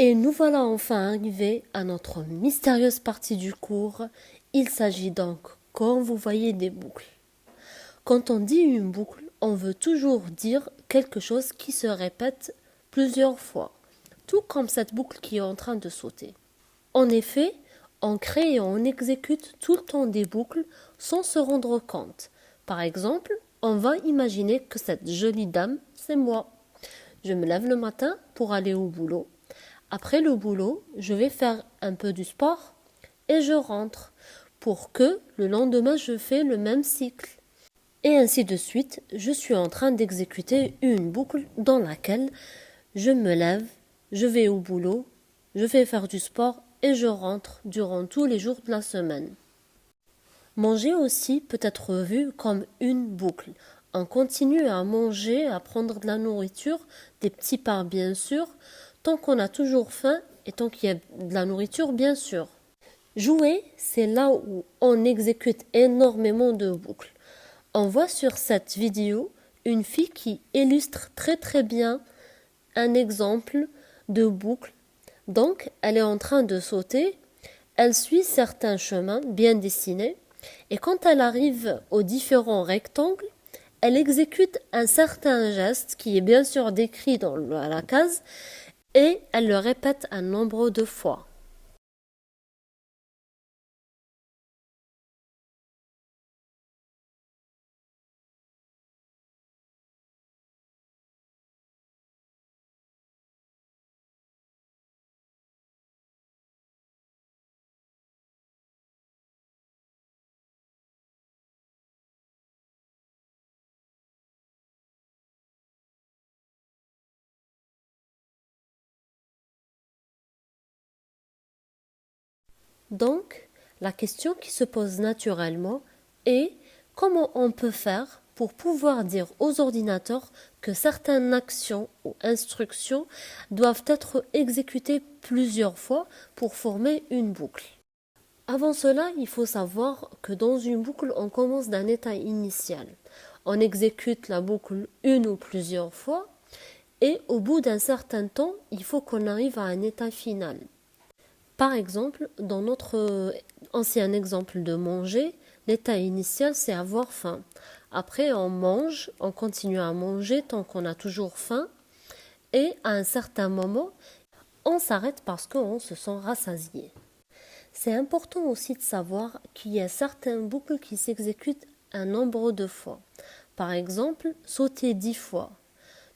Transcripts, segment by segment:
Et nous voilà enfin arrivés à notre mystérieuse partie du cours. Il s'agit donc, comme vous voyez, des boucles. Quand on dit une boucle, on veut toujours dire quelque chose qui se répète plusieurs fois, tout comme cette boucle qui est en train de sauter. En effet, on crée et on exécute tout le temps des boucles sans se rendre compte. Par exemple, on va imaginer que cette jolie dame, c'est moi. Je me lève le matin pour aller au boulot. Après le boulot, je vais faire un peu du sport et je rentre pour que le lendemain je fais le même cycle. Et ainsi de suite, je suis en train d'exécuter une boucle dans laquelle je me lève, je vais au boulot, je vais faire du sport et je rentre durant tous les jours de la semaine. Manger aussi peut être vu comme une boucle. On continue à manger, à prendre de la nourriture, des petits pains bien sûr, tant qu'on a toujours faim et tant qu'il y a de la nourriture bien sûr. Jouer, c'est là où on exécute énormément de boucles. On voit sur cette vidéo une fille qui illustre très bien un exemple de boucle. Donc, elle est en train de sauter, elle suit certains chemins bien dessinés, et quand elle arrive aux différents rectangles, elle exécute un certain geste qui est bien sûr décrit dans la case, et elle le répète un nombre de fois. Donc, la question qui se pose naturellement est comment on peut faire pour pouvoir dire aux ordinateurs que certaines actions ou instructions doivent être exécutées plusieurs fois pour former une boucle. Avant cela, il faut savoir que dans une boucle, on commence d'un état initial. On exécute la boucle une ou plusieurs fois et au bout d'un certain temps, il faut qu'on arrive à un état final. Par exemple, dans notre ancien exemple de manger, l'état initial c'est avoir faim. Après on mange, on continue à manger tant qu'on a toujours faim et à un certain moment, on s'arrête parce qu'on se sent rassasié. C'est important aussi de savoir qu'il y a certaines boucles qui s'exécutent un nombre de fois. Par exemple, sauter 10 fois,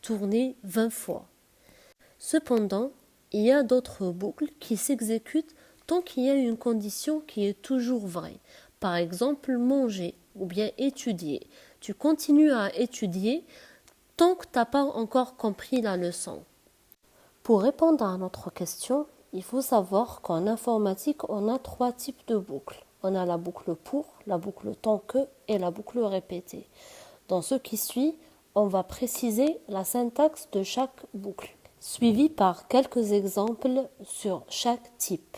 tourner 20 fois. Cependant, il y a d'autres boucles qui s'exécutent tant qu'il y a une condition qui est toujours vraie. Par exemple, manger ou bien étudier. Tu continues à étudier tant que tu n'as pas encore compris la leçon. Pour répondre à notre question, il faut savoir qu'en informatique, on a 3 types de boucles. On a la boucle pour, la boucle tant que et la boucle répétée. Dans ce qui suit, on va préciser la syntaxe de chaque boucle, suivi par quelques exemples sur chaque type.